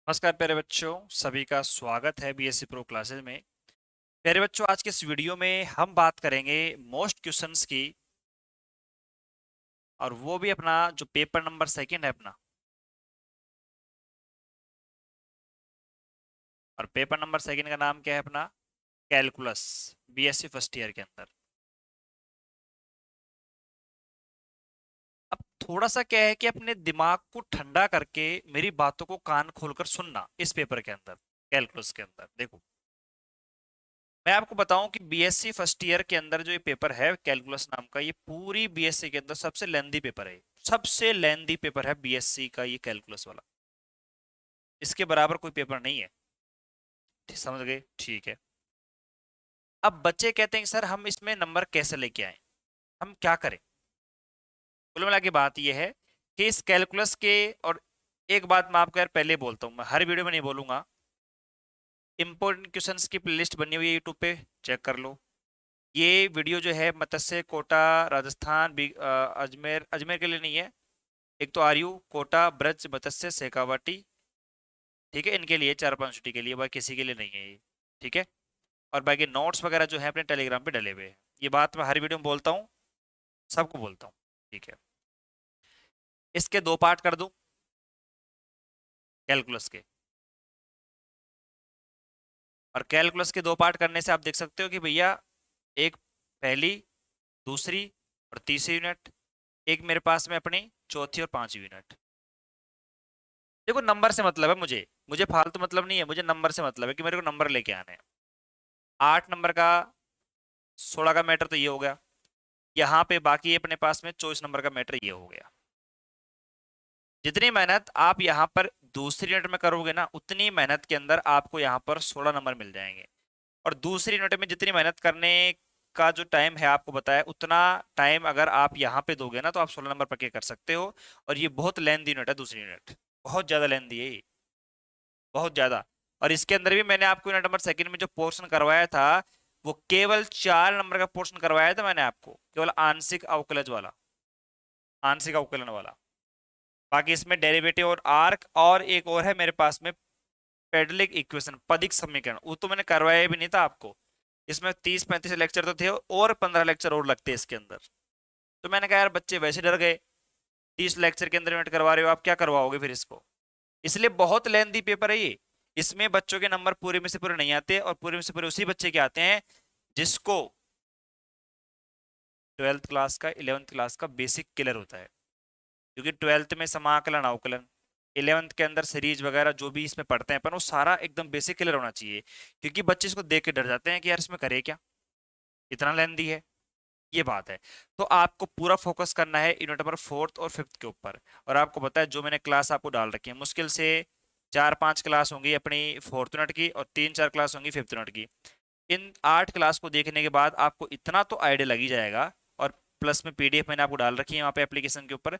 नमस्कार प्यारे बच्चों, सभी का स्वागत है बीएससी प्रो क्लासेस में। प्यारे बच्चों, आज के इस वीडियो में हम बात करेंगे मोस्ट क्वेश्चंस की, और वो भी अपना जो पेपर नंबर सेकंड है अपना। और पेपर नंबर सेकंड का नाम क्या है अपना? कैलकुलस, बीएससी फर्स्ट ईयर के अंदर। अब थोड़ा सा क्या है कि अपने दिमाग को ठंडा करके मेरी बातों को कान खोलकर सुनना इस पेपर के अंदर, कैलकुलस के अंदर। देखो, मैं आपको बताऊं कि बीएससी फर्स्ट ईयर के अंदर जो ये पेपर है कैलकुलस नाम का, ये पूरी बीएससी के अंदर सबसे लेंदी पेपर है। सबसे लेंदी पेपर है बीएससी का ये कैलकुलस वाला। इसके बराबर कोई पेपर नहीं है। समझ गए? ठीक है। अब बच्चे कहते हैं कि सर हम इसमें नंबर कैसे लेके आए, हम क्या करें? कुल मिला के बात यह है कि इस कैलकुलस के, और एक बात मैं आपको यार पहले बोलता हूँ, मैं हर वीडियो में नहीं बोलूंगा। इंपॉर्टेंट क्वेश्चंस की प्लेलिस्ट बनी हुई है यूट्यूब पे, चेक कर लो। ये वीडियो जो है मत्स्य कोटा राजस्थान अजमेर, अजमेर के लिए नहीं है। एक तो आरयू कोटा ब्रज मत्स्य शेखावाटी, ठीक है, इनके लिए 4-5 छुट्टी के लिए, बाकी किसी के लिए नहीं है ये। ठीक है। और बाकी नोट्स वगैरह जो है अपने टेलीग्राम पे डले हुए हैं। ये बात मैं हर वीडियो में बोलता हूँ, सबको बोलता हूँ। ठीक है। इसके दो पार्ट कर दूं कैलकुलस के। और कैलकुलस के दो पार्ट करने से आप देख सकते हो कि भैया, एक पहली, दूसरी और तीसरी यूनिट, एक मेरे पास में अपनी चौथी और पांचवी यूनिट। देखो, नंबर से मतलब है मुझे, मुझे फालतू मतलब नहीं है, मुझे नंबर से मतलब है कि मेरे को नंबर लेके आने हैं। 8 नंबर का, 16 का मैटर तो ये हो गया। यहाँ पे बाकी अपने पास में 24 नंबर का मैटर ये हो गया। जितनी मेहनत आप यहाँ पर दूसरी यूनिट में करोगे ना, उतनी मेहनत के अंदर आपको यहाँ पर 16 नंबर मिल जाएंगे। और दूसरी यूनिट में जितनी मेहनत करने का जो टाइम है आपको बताया, उतना टाइम अगर आप यहाँ पे दोगे ना, तो आप 16 नंबर पक्के कर सकते हो। और ये बहुत लेंदी यूनिट है, दूसरी यूनिट बहुत ज्यादा लेंदी है ये, बहुत ज्यादा। और इसके अंदर भी मैंने आपको यूनिट नंबर सेकंड में जो पोर्शन करवाया था, वो केवल 4 नंबर का पोर्शन करवाया था मैंने आपको, केवल आंशिक अवकलज वाला, आंशिक अवकलन वाला। बाकी इसमें डेरिवेटिव और आर्क, और एक और है मेरे पास में पेडलिक इक्वेशन, पदिक समीकरण, वो तो मैंने करवाया भी नहीं था आपको। इसमें 30-35 लेक्चर तो थे, और 15 लेक्चर और लगते हैं इसके अंदर। तो मैंने कहा यार बच्चे वैसे डर गए, 30 लेक्चर के अंदर यूनिट करवा रहे हो, आप क्या करवाओगे फिर इसको। इसलिए बहुत लेंथी पेपर है ये। इसमें बच्चों के नंबर पूरे में से पूरे नहीं आते, और पूरे में से पूरे उसी बच्चे के आते हैं जिसको 12th क्लास का, 11th क्लास का बेसिक क्लियर होता है। क्योंकि 12th में समाकलन अवकलन, 11th के अंदर सीरीज वगैरह जो भी इसमें पढ़ते हैं अपन, वो सारा एकदम बेसिक क्लियर होना चाहिए। क्योंकि बच्चे इसको देख के डर जाते हैं कि यार इसमें करे क्या, इतना लेंदी है। ये बात है। तो आपको पूरा फोकस करना है यूनिट नंबर फोर्थ और फिफ्थ के ऊपर। और आपको पता है जो मैंने क्लास आपको डाल रखी है, मुश्किल से 4-5 क्लास होंगी अपनी फोर्थ यूनिट की, और 3-4 क्लास होंगी फिफ्थ यूनिट की। इन 8 क्लास को देखने के बाद आपको इतना तो आइडिया लग ही जाएगा। और प्लस में पीडीएफ मैंने आपको डाल रखी है वहाँ पे एप्लीकेशन के ऊपर।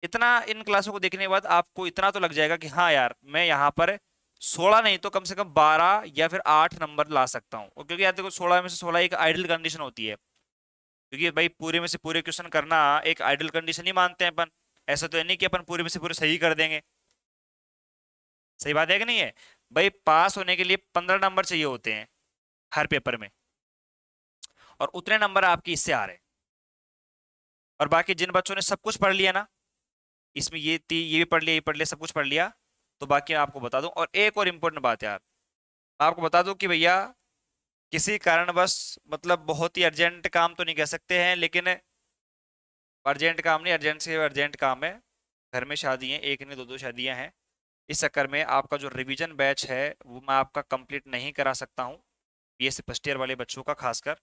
इतना इन क्लासों को देखने के बाद आपको इतना तो लग जाएगा कि हाँ यार, मैं यहाँ पर 16 नहीं तो कम से कम 12 या फिर 8 नंबर ला सकता हूँ। और क्योंकि यार देखो, 16 में से 16 एक आइडियल कंडीशन होती है। क्योंकि भाई पूरे में से पूरे क्वेश्चन करना एक आइडियल कंडीशन ही मानते हैं अपन। ऐसा तो है नहीं कि अपन पूरे में से पूरे सही कर देंगे। सही बात है कि नहीं है? भाई पास होने के लिए 15 नंबर चाहिए होते हैं हर पेपर में, और उतने नंबर आपकी इससे आ रहे हैं। और बाकी जिन बच्चों ने सब कुछ पढ़ लिया ना, इसमें ये भी पढ़ लिया, ये पढ़ लिया, सब कुछ पढ़ लिया, तो बाकी मैं आपको बता दूं। और एक और इम्पोर्टेंट बात यार, आपको बता दूं कि भैया, किसी कारणवश, मतलब बहुत ही अर्जेंट काम तो नहीं कह सकते हैं, लेकिन अर्जेंट काम नहीं, अर्जेंट से अर्जेंट काम है। घर में शादी है, एक नहीं दो दो शादियां हैं। इस चक्कर में आपका जो रिवीजन बैच है वो मैं आपका कंप्लीट नहीं करा सकता हूँ, बीएससी फर्स्ट ईयर वाले बच्चों का खासकर।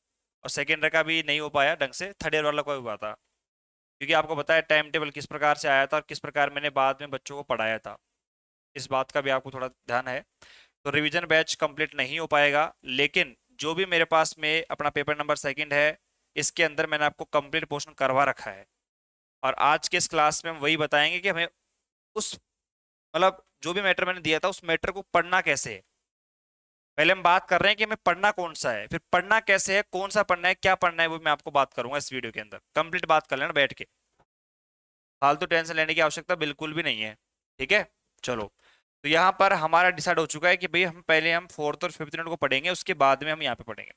और सेकेंड ईयर का भी नहीं हो पाया ढंग से, थर्ड ईयर वाला को हुआ था। क्योंकि आपको पता है टाइम टेबल किस प्रकार से आया था, और किस प्रकार मैंने बाद में बच्चों को पढ़ाया था, इस बात का भी आपको थोड़ा ध्यान है। तो रिवीजन बैच कंप्लीट नहीं हो पाएगा, लेकिन जो भी मेरे पास में अपना पेपर नंबर सेकंड है, इसके अंदर मैंने आपको कंप्लीट पोर्शन करवा रखा है। और आज के इस क्लास में हम वही बताएंगे कि हमें उस, मतलब जो भी मैटर मैंने दिया था उस मैटर को पढ़ना कैसे है। पहले हम बात कर रहे हैं कि हमें पढ़ना कौन सा है, फिर पढ़ना कैसे है, कौन सा पढ़ना है, क्या पढ़ना है, वो मैं आपको बात करूंगा इस वीडियो के अंदर। कंप्लीट बात कर लेना बैठ के, फालतू टेंशन लेने की आवश्यकता बिल्कुल भी नहीं है। ठीक है, चलो। तो यहाँ पर हमारा डिसाइड हो चुका है कि भाई हम पहले हम फोर्थ और फिफ्थ यूनिट को पढ़ेंगे, उसके बाद में हम यहाँ पे पढ़ेंगे।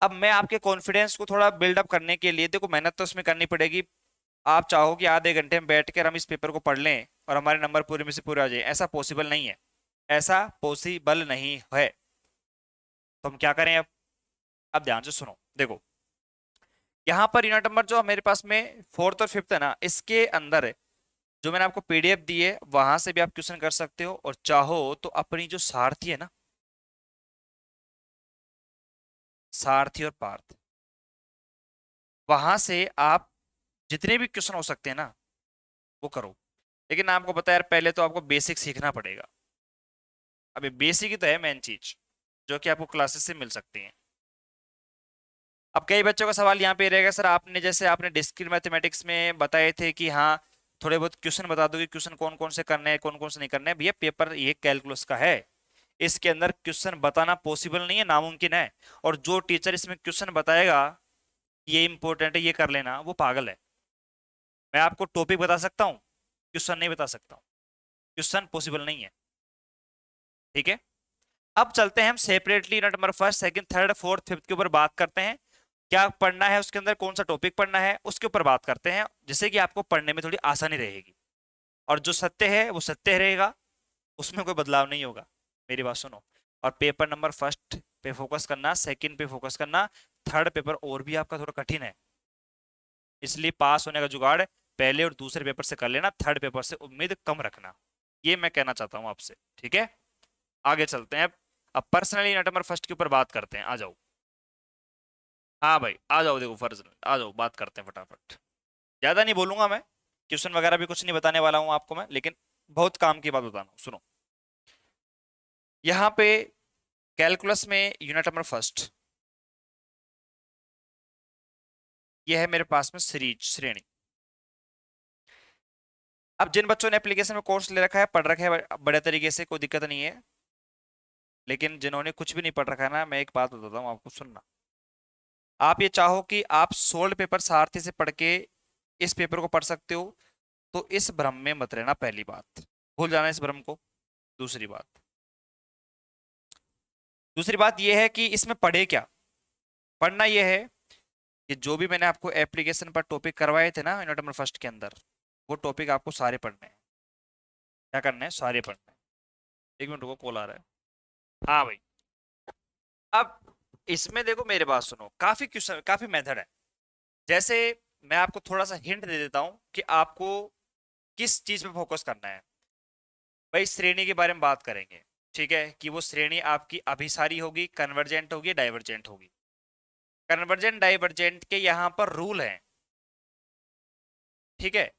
अब मैं आपके कॉन्फिडेंस को थोड़ा बिल्डअप करने के लिए, देखो मेहनत तो उसमें करनी पड़ेगी। आप चाहो कि आधे घंटे में बैठ कर हम इस पेपर को पढ़ लें और हमारे नंबर पूरे में से पूरे आ जाए, ऐसा पॉसिबल नहीं है। ऐसा पॉसिबल नहीं है। तो हम क्या करें अब ध्यान से सुनो, देखो यहाँ पर यूनिट नंबर जो मेरे पास में फोर्थ और फिफ्थ है ना, इसके अंदर जो मैंने आपको पीडीएफ दी है वहां से भी आप क्वेश्चन कर सकते हो, और चाहो तो अपनी जो सारथी है ना, सारथी और पार्थ, वहां से आप जितने भी क्वेश्चन हो सकते हैं ना वो करो। लेकिन आपको पता है यार, पहले तो आपको बेसिक सीखना पड़ेगा। अभी बेसिक ही तो है मेन चीज, जो कि आपको क्लासेस से मिल सकती है। अब कई बच्चों का सवाल यहाँ पे रहेगा, सर आपने जैसे आपने डिस्क्रीट मैथमेटिक्स में बताए थे कि हाँ थोड़े बहुत क्वेश्चन बता दो कि क्वेश्चन कौन कौन से करने हैं, कौन कौन से नहीं करने हैं। भैया पेपर ये कैलकुलस का है, इसके अंदर क्वेश्चन बताना पॉसिबल नहीं है, नामुमकिन है। और जो टीचर इसमें क्वेश्चन बताएगा ये इंपॉर्टेंट है ये कर लेना, वो पागल है। मैं आपको टॉपिक बता सकता हूँ, क्वेश्चन नहीं बता सकता हूँ, क्वेश्चन पॉसिबल नहीं है। ठीक है, अब चलते हैं हम separately unit number first second third fourth fifth के ऊपर बात करते हैं। क्या पढ़ना है उसके अंदर, कौन सा टॉपिक पढ़ना है उसके ऊपर बात करते हैं, जिससे कि आपको पढ़ने में थोड़ी आसानी रहेगी। और जो सत्य है वो सत्य रहेगा, उसमें कोई बदलाव नहीं होगा। मेरी बात सुनो। और पेपर नंबर फर्स्ट पे फोकस करना, सेकंड पे फोकस करना, थर्ड पेपर और भी आपका थोड़ा कठिन है, इसलिए पास होने का जुगाड़ पहले और दूसरे पेपर से कर लेना, थर्ड पेपर से उम्मीद कम रखना। ये मैं कहना चाहता हूं आपसे, ठीक है। आगे चलते हैं अब पर्सनली यूनिट नंबर फर्स्ट के ऊपर बात करते हैं, आ जाओ। हाँ भाई आ जाओ, देखो फर्ज आ जाओ, बात करते हैं फटाफट। ज्यादा नहीं बोलूंगा मैं, क्वेश्चन वगैरह भी कुछ नहीं बताने वाला हूँ आपको मैं, लेकिन बहुत काम की बात बताना, सुनो। यहाँ पे कैलकुलस में यूनिट नंबर फर्स्ट, ये है मेरे पास में सीरीज श्रेणी। अब जिन बच्चों ने एप्लीकेशन में कोर्स ले रखा है, पढ़ रखा है बड़े तरीके से, कोई दिक्कत नहीं है। लेकिन जिन्होंने कुछ भी नहीं पढ़ रखा है ना, मैं एक बात बताता हूँ आपको, सुनना। आप ये चाहो कि आप सोल्ड पेपर सारथी से पढ़ के इस पेपर को पढ़ सकते हो, तो इस भ्रम में मत रहना, पहली बात भूल जाना इस भ्रम को। दूसरी बात, दूसरी बात यह है कि इसमें पढ़े क्या। पढ़ना यह है कि जो भी मैंने आपको एप्लीकेशन पर टॉपिक करवाए थे ना यूनिट नंबर फर्स्ट के अंदर, वो टॉपिक आपको सारे पढ़ने हैं। क्या करना है, सारे पढ़ने हैं। एक मिनट रुको, कॉल आ रहा है। हाँ भाई, अब इसमें देखो मेरे बात सुनो, काफी क्वेश्चन काफी मेथड है। जैसे मैं आपको थोड़ा सा हिंट दे देता हूं कि आपको किस चीज पे फोकस करना है। भाई श्रेणी के बारे में बात करेंगे, ठीक है, कि वो श्रेणी आपकी अभिसारी होगी, कन्वर्जेंट होगी, डाइवर्जेंट होगी। कन्वर्जेंट डाइवर्जेंट के यहाँ पर रूल हैं, ठीक है।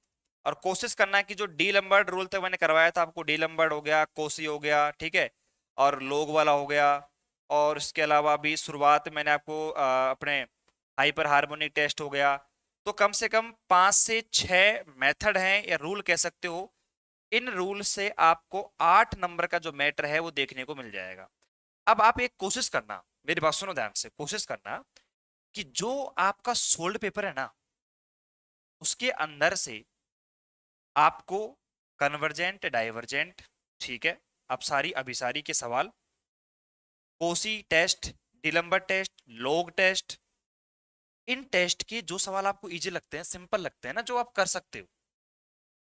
और कोशिश करना है कि जो डी लंबर्ड रूल तक मैंने करवाया था आपको, डी लंबर्ड हो गया, कोसी हो गया, ठीक है, और लोग वाला हो गया। और इसके अलावा भी शुरुआत में मैंने आपको अपने हाइपर हार्मोनिक टेस्ट हो गया। तो कम से कम 5 से 6 मेथड हैं या रूल कह सकते हो। इन रूल से आपको 8 नंबर का जो मैटर है वो देखने को मिल जाएगा। अब आप एक कोशिश करना, मेरी बात सुनो ध्यान से, कोशिश करना कि जो आपका सोल्ड पेपर है ना, उसके अंदर से आपको कन्वर्जेंट डाइवर्जेंट, ठीक है, अपसारी अभिसारी के सवाल, कोसी टेस्ट, डिलंबर टेस्ट, लोग टेस्ट, इन टेस्ट के जो सवाल आपको इजी लगते हैं, सिंपल लगते हैं ना, जो आप कर सकते हो,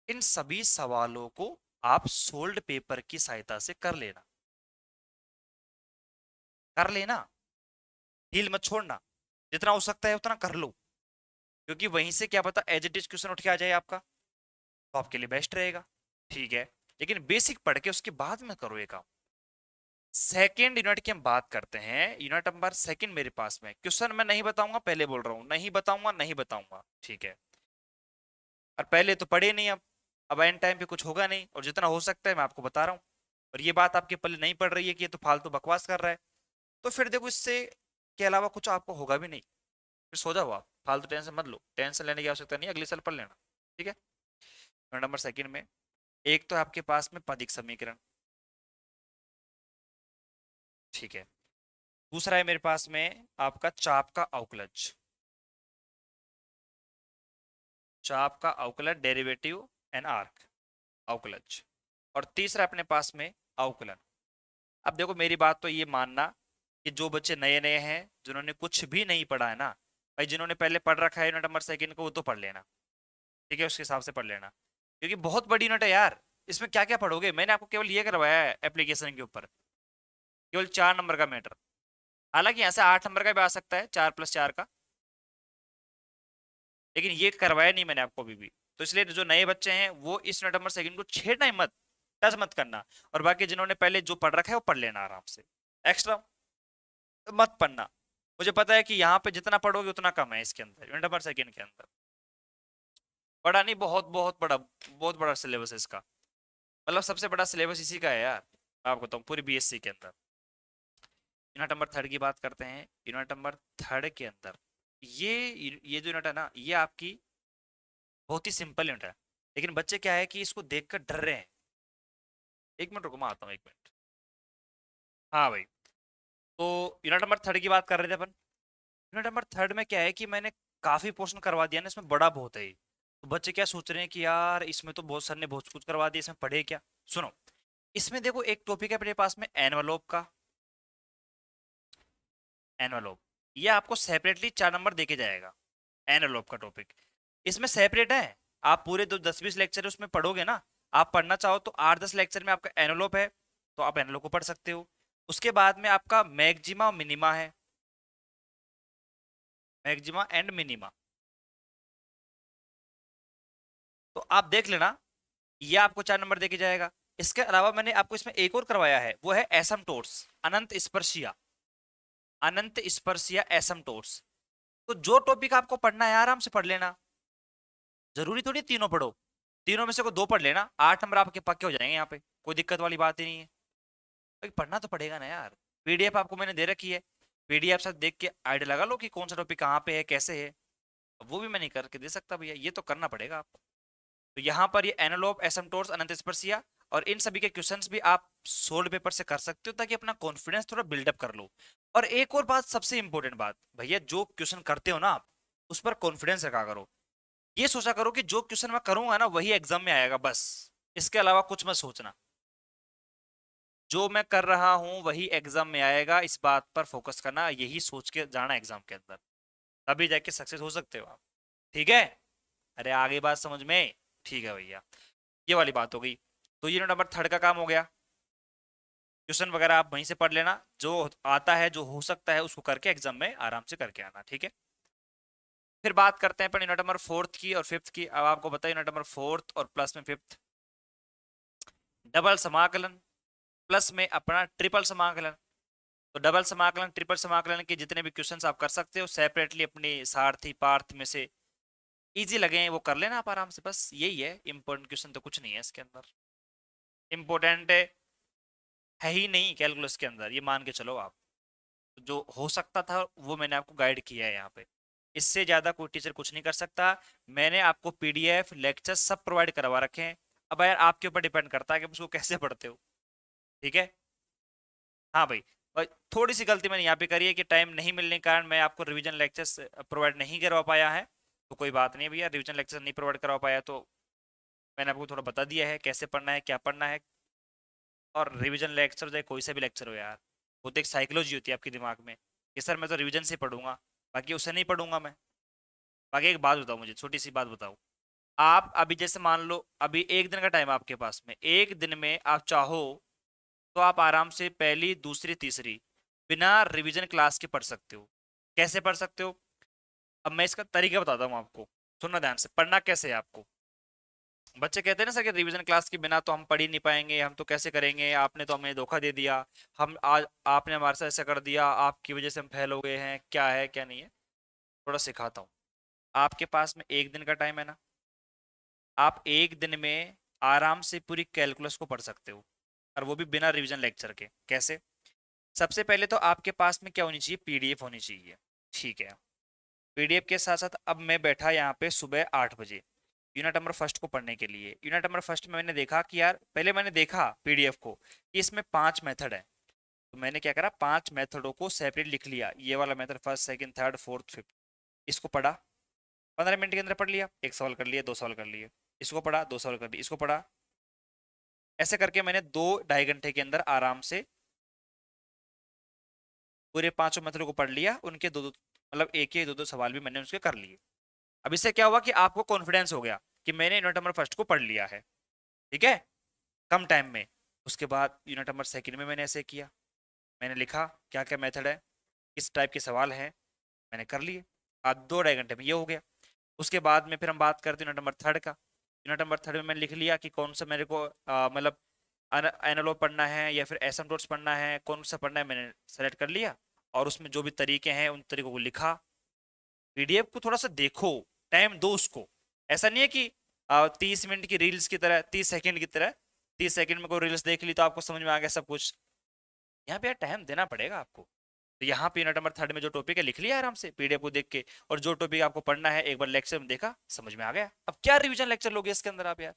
इन सभी सवालों को आप सोल्ड पेपर की सहायता से कर लेना। कर लेना, ढील मत छोड़ना, जितना हो सकता है उतना कर लो। क्योंकि वहीं से क्या पता एज इट इज क्वेश्चन उठ के आ जाए आपका, तो आपके लिए बेस्ट रहेगा, ठीक है। लेकिन बेसिक पढ़ के उसके बाद में करो ये काम। सेकेंड यूनिट की हम बात करते हैं, यूनिट नंबर सेकंड मेरे पास में क्वेश्चन मैं नहीं बताऊंगा, पहले बोल रहा हूं, नहीं बताऊंगा, नहीं बताऊंगा, ठीक है। और पहले तो पढ़े नहीं, अब एंड टाइम पे कुछ होगा नहीं, और जितना हो सकता है मैं आपको बता रहा हूँ। और ये बात आपके पल्ले नहीं पड़ रही है कि ये तो फालतू बकवास कर रहा है, तो फिर देखो इससे के अलावा कुछ आपको होगा भी नहीं। फिर सो जाओ आप, फालतू टेंशन मत लो, टेंशन लेने की आवश्यकता नहीं, अगले साल पढ़ लेना, ठीक है। नंबर सेकंड में एक तो आपके पास में पदिक समीकरण, ठीक है। दूसरा है मेरे पास में आपका चाप का अवकलज, चाप का अवकलज डेरिवेटिव एंड आर्क अवकलज। और तीसरा अपने पास में अवकलन। अब देखो मेरी बात तो ये मानना कि जो बच्चे नए नए हैं, जिन्होंने कुछ भी नहीं पढ़ा है ना भाई, जिन्होंने पहले पढ़ रखा है यूनिट नंबर सेकंड को, वो तो पढ़ लेना, ठीक है, उसके हिसाब से पढ़ लेना, क्योंकि बहुत बड़ी यूनिट है यार। इसमें क्या क्या पढ़ोगे, मैंने आपको केवल ये करवाया है एप्लीकेशन के ऊपर, केवल 4 नंबर का मैटर। हालांकि यहाँ से 8 नंबर का भी आ सकता है, 4+4 का, लेकिन ये करवाया नहीं मैंने आपको अभी भी। तो इसलिए जो नए बच्चे हैं वो इस यूनिट नंबर सेकंड को छेड़ना ही मत, टच मत करना। और बाकी जिन्होंने पहले जो पढ़ रखा है वो पढ़ लेना आराम से, एक्स्ट्रा मत पढ़ना। मुझे पता है कि यहाँ पे जितना पढ़ोगे उतना कम है इसके अंदर, यूनिट नंबर सेकंड के अंदर बड़ा नहीं, बहुत बहुत बड़ा, बहुत बड़ा सिलेबस है इसका। मतलब सबसे बड़ा सिलेबस इसी का है यार, मैं आपको बताऊँ, पूरी बीएससी के अंदर। यूनिट नंबर थर्ड की बात करते हैं। यूनिट नंबर थर्ड के अंदर ये ये जो यूनिट है ना, ये आपकी बहुत ही सिंपल यूनिट है, लेकिन बच्चे क्या है कि इसको देखकर डर रहे हैं। एक मिनट रुको, मैं आता हूँ, एक मिनट। हाँ भाई, तो यूनिट नंबर थर्ड की बात कर रहे थे अपन। यूनिट नंबर थर्ड में क्या है कि मैंने काफी पोर्शन करवा दिया ना, इसमें बड़ा बहुत है ये। तो बच्चे क्या सोच रहे हैं कि यार इसमें तो बहुत सर ने बहुत कुछ करवा दिया, इसमें पढ़े क्या। सुनो, इसमें देखो एक टॉपिक है अपने पास में एनवलोप का। एनवलोप ये आपको सेपरेटली 4 नंबर देके जाएगा, एनवलोप का टॉपिक इसमें सेपरेट है। आप पूरे जो 10-20 लेक्चर उसमें पढ़ोगे ना, आप पढ़ना चाहो तो 8-10 लेक्चर में आपका एनवलोप है, तो आप एनवलोप को पढ़ सकते हो। उसके बाद में आपका मैक्सिमा और मिनिमा है, मैक्सिमा एंड मिनिमा, तो आप देख लेना, ये आपको 4 नंबर देके जाएगा। इसके अलावा मैंने आपको इसमें एक और करवाया है, वो है एसमटोट्स, अनंत स्पर्शिया, अनंत स्पर्शिया एसमटोट्स। तो जो टॉपिक आपको पढ़ना है आराम से पढ़ लेना, जरूरी थोड़ी तीनों पढ़ो, तीनों में से कोई 2 पढ़ लेना, 8 नंबर आपके पक्के हो जाएंगे यहाँ पे, कोई दिक्कत वाली बात ही नहीं है। भाई पढ़ना तो पड़ेगा ना यार, पीडीएफ आपको मैंने दे रखी है, पीडीएफ से देख के आइडिया लगा लो कि कौन सा टॉपिक कहाँ पे है, कैसे है। वो भी मैं नहीं करके दे सकता भैया, ये तो करना पड़ेगा आपको। तो यहाँ पर ये एनालॉग एसिम्पटोट्स अनंत स्पर्शिया और इन सभी के क्वेश्चंस भी आप सोल्ड पेपर से कर सकते हो, ताकि अपना कॉन्फिडेंस थोड़ा बिल्डअप कर लो। और एक और बात, सबसे इंपॉर्टेंट बात भैया, जो क्वेश्चन करते हो ना आप, उस पर कॉन्फिडेंस रखा करो। ये सोचा करो कि जो क्वेश्चन मैं करूंगा ना वही एग्जाम में आएगा, बस इसके अलावा कुछ मत सोचना। जो मैं कर रहा हूं वही एग्जाम में आएगा, इस बात पर फोकस करना, यही सोच के जाना एग्जाम के अंदर, तभी जाके सक्सेस हो सकते हो आप। ठीक है, अरे आगे बात समझ में। ठीक है भैया, ये वाली बात हो गई। तो ये नंबर थर्ड का काम हो गया। क्वेश्चन वगैरह आप वहीं से पढ़ लेना, जो आता है जो हो सकता है उसको करके एग्जाम में आराम से करके आना, ठीक है। फिर बात करते हैं यूनिट नंबर फोर्थ की और फिफ्थ की। अब आपको बताइए यूनिट नंबर फोर्थ और प्लस में फिफ्थ, डबल समाकलन प्लस में अपना ट्रिपल समाकलन। तो डबल समाकलन ट्रिपल समाकलन के जितने भी क्वेश्चंस आप कर सकते हो सेपरेटली अपनी सारथी पार्थ में से, इजी लगे वो कर लेना आप आराम से, बस यही है। इंपॉर्टेंट क्वेश्चन तो कुछ नहीं है इसके अंदर, इंपॉर्टेंट है ही नहीं कैलकुलस के अंदर, ये मान के चलो आप। जो हो सकता था वो मैंने आपको गाइड किया है यहाँ पे, इससे ज्यादा कोई टीचर कुछ नहीं कर सकता। मैंने आपको पीडीएफ लेक्चर सब प्रोवाइड करवा रखे हैं। अब यार आपके ऊपर डिपेंड करता है कि आप उसको कैसे पढ़ते हो, ठीक है। हाँ भाई, और थोड़ी सी गलती मैंने यहाँ पे करी है कि टाइम नहीं मिलने के कारण मैं आपको रिवीजन लेक्चर्स प्रोवाइड नहीं करवा पाया है। तो कोई बात नहीं है भैया, रिवीजन लेक्चर नहीं प्रोवाइड करवा पाया तो मैंने आपको थोड़ा बता दिया है कैसे पढ़ना है, क्या पढ़ना है। और रिवीजन लेक्चर चाहे कोई सा भी लेक्चर हो यार, वो तो एक साइकोलॉजी होती है आपके दिमाग में कि सर मैं तो रिवीजन से पढ़ूंगा, बाकी उससे नहीं पढ़ूंगा मैं। बाकी एक बात बताओ, मुझे छोटी सी बात बताओ, आप अभी जैसे मान लो अभी एक दिन का टाइम है आपके पास में, एक दिन में आप चाहो तो आप आराम से पहली दूसरी तीसरी बिना रिवीजन क्लास के पढ़ सकते हो। कैसे पढ़ सकते हो, अब मैं इसका तरीका बताता हूँ आपको, सुनना ध्यान से, पढ़ना कैसे है आपको। बच्चे कहते हैं ना सर कि रिवीजन क्लास के बिना तो हम पढ़ ही नहीं पाएंगे, हम तो कैसे करेंगे, आपने तो हमें धोखा दे दिया, हम आज आपने हमारे साथ ऐसा कर दिया, आपकी वजह से हम फेल हो गए हैं, क्या है क्या नहीं है। थोड़ा सिखाता हूँ। आपके पास में एक दिन का टाइम है ना, आप एक दिन में आराम से पूरी कैलकुलस को पढ़ सकते हो, और वो भी बिना रिवीजन लेक्चर के। कैसे, सबसे पहले तो आपके पास में क्या होनी चाहिए, पीडीएफ होनी चाहिए, ठीक है। पीडीएफ के साथ साथ अब मैं बैठा यहाँ पे सुबह 8 बजे यूनिट नंबर फर्स्ट को पढ़ने के लिए। यूनिट नंबर फर्स्ट में मैंने देखा कि यार, पहले मैंने देखा पीडीएफ को कि इसमें 5 मेथड है, तो मैंने क्या करा, 5 मेथडों को सेपरेट लिख लिया, ये वाला method first second third fourth fifth. इसको पढ़ा, 15 मिनट के अंदर पढ़ लिया, एक सवाल कर लिए, 2 सवाल कर लिए। इसको पढ़ा, 2 सवाल कर लिए, इसको पढ़ा, ऐसे करके मैंने 2 ढाई घंटे के अंदर आराम से पूरे 5 मेथड को पढ़ लिया, उनके दो दो मतलब एक एक दो दो सवाल भी मैंने उसके कर लिए। अब इससे क्या हुआ कि आपको कॉन्फिडेंस हो गया कि मैंने यूनिट नंबर फर्स्ट को पढ़ लिया है, ठीक है, कम टाइम में। उसके बाद यूनिट नंबर सेकंड में मैंने ऐसे किया, मैंने लिखा क्या क्या मेथड है, किस टाइप के सवाल हैं, मैंने कर लिए। आज 2 ढाई घंटे में ये हो गया। उसके बाद में फिर हम बात करते हैं यूनिट नंबर थर्ड का। यूनिट नंबर थर्ड में मैंने लिख लिया कि कौन सा मेरे को मतलब एनालॉग पढ़ना है या फिर एसिम्पटोट्स पढ़ना है, कौन सा पढ़ना है मैंने सेलेक्ट कर लिया। और उसमें जो भी तरीके हैं उन तरीकों को लिखा। पीडीएफ को थोड़ा सा देखो, टाइम दो उसको। ऐसा नहीं है कि 30 मिनट की रील्स की तरह, 30 सेकंड की तरह 30 सेकंड में कोई रील्स देख ली तो आपको समझ में आ गया सब कुछ। यहाँ पे यार टाइम देना पड़ेगा आपको। तो यहाँ पे यूनिट नंबर थर्ड में जो टॉपिक है लिख लिया आराम से पीडीएफ को देख के, और जो टॉपिक आपको पढ़ना है एक बार लेक्चर में देखा, समझ में आ गया। अब क्या रिवीजन लेक्चर लोगे इसके अंदर आप यार।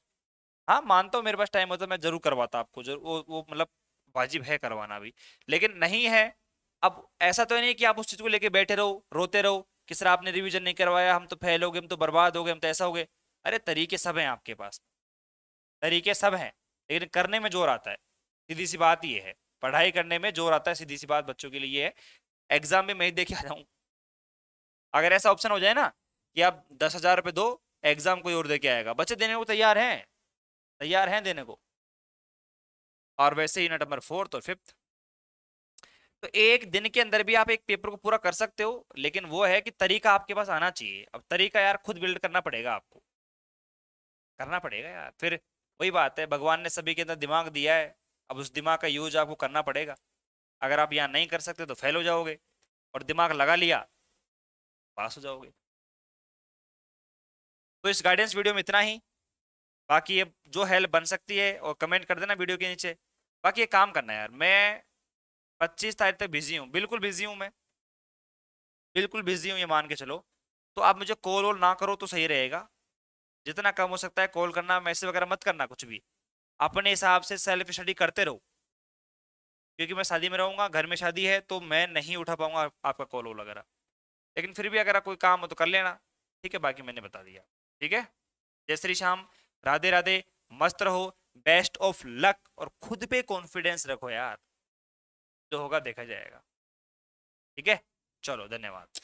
हाँ मानता हूँ मेरे पास टाइम होता मैं जरूर करवाता आपको, जरूर वो मतलब वाजिब है करवाना भी, लेकिन नहीं है। अब ऐसा तो नहीं कि आप उस चीज को लेके बैठे रहो रोते रहो कि सर आपने रिवीजन नहीं करवाया, हम तो फेल हो गए, हम तो बर्बाद हो गए, हम तो ऐसा हो गए। अरे तरीके सब हैं आपके पास, तरीके सब हैं, लेकिन करने में जोर आता है। सीधी सी बात ये है, पढ़ाई करने में जोर आता है, सीधी सी बात बच्चों के लिए ये है। एग्जाम में मैं ही दे के आ जाऊं, अगर ऐसा ऑप्शन हो जाए ना कि आप 10,000 रुपये दो, एग्जाम कोई और दे के आएगा, बच्चे देने को तैयार हैं, तैयार हैं देने को। और वैसे ही यूनिट नंबर फोर्थ और फिफ्थ, तो एक दिन के अंदर भी आप एक पेपर को पूरा कर सकते हो, लेकिन वो है कि तरीका आपके पास आना चाहिए। अब तरीका यार खुद बिल्ड करना पड़ेगा आपको, करना पड़ेगा यार। फिर वही बात है, भगवान ने सभी के अंदर दिमाग दिया है, अब उस दिमाग का यूज आपको करना पड़ेगा। अगर आप यहाँ नहीं कर सकते तो फेल हो जाओगे, और दिमाग लगा लिया पास हो जाओगे। तो इस गाइडेंस वीडियो में इतना ही। बाकी ये जो हेल्प बन सकती है और कमेंट कर देना वीडियो के नीचे। बाकी ये काम करना है यार, मैं 25 तारीख तक बिजी हूँ, बिल्कुल बिजी हूँ मैं, बिल्कुल बिजी हूँ ये मान के चलो। तो आप मुझे कॉल वॉल ना करो तो सही रहेगा, जितना कम हो सकता है कॉल करना, मैसेज वगैरह मत करना कुछ भी। अपने हिसाब से सेल्फ स्टडी करते रहो, क्योंकि मैं शादी में रहूंगा, घर में शादी है, तो मैं नहीं उठा पाऊंगा आपका कॉल वॉल वगैरह। लेकिन फिर भी अगर कोई काम हो तो कर लेना, ठीक है, बाकी मैंने बता दिया। ठीक है, जय श्री श्याम, राधे राधे, मस्त रहो, बेस्ट ऑफ लक, और खुद पे कॉन्फिडेंस रखो यार, जो होगा देखा जाएगा। ठीक है, चलो धन्यवाद।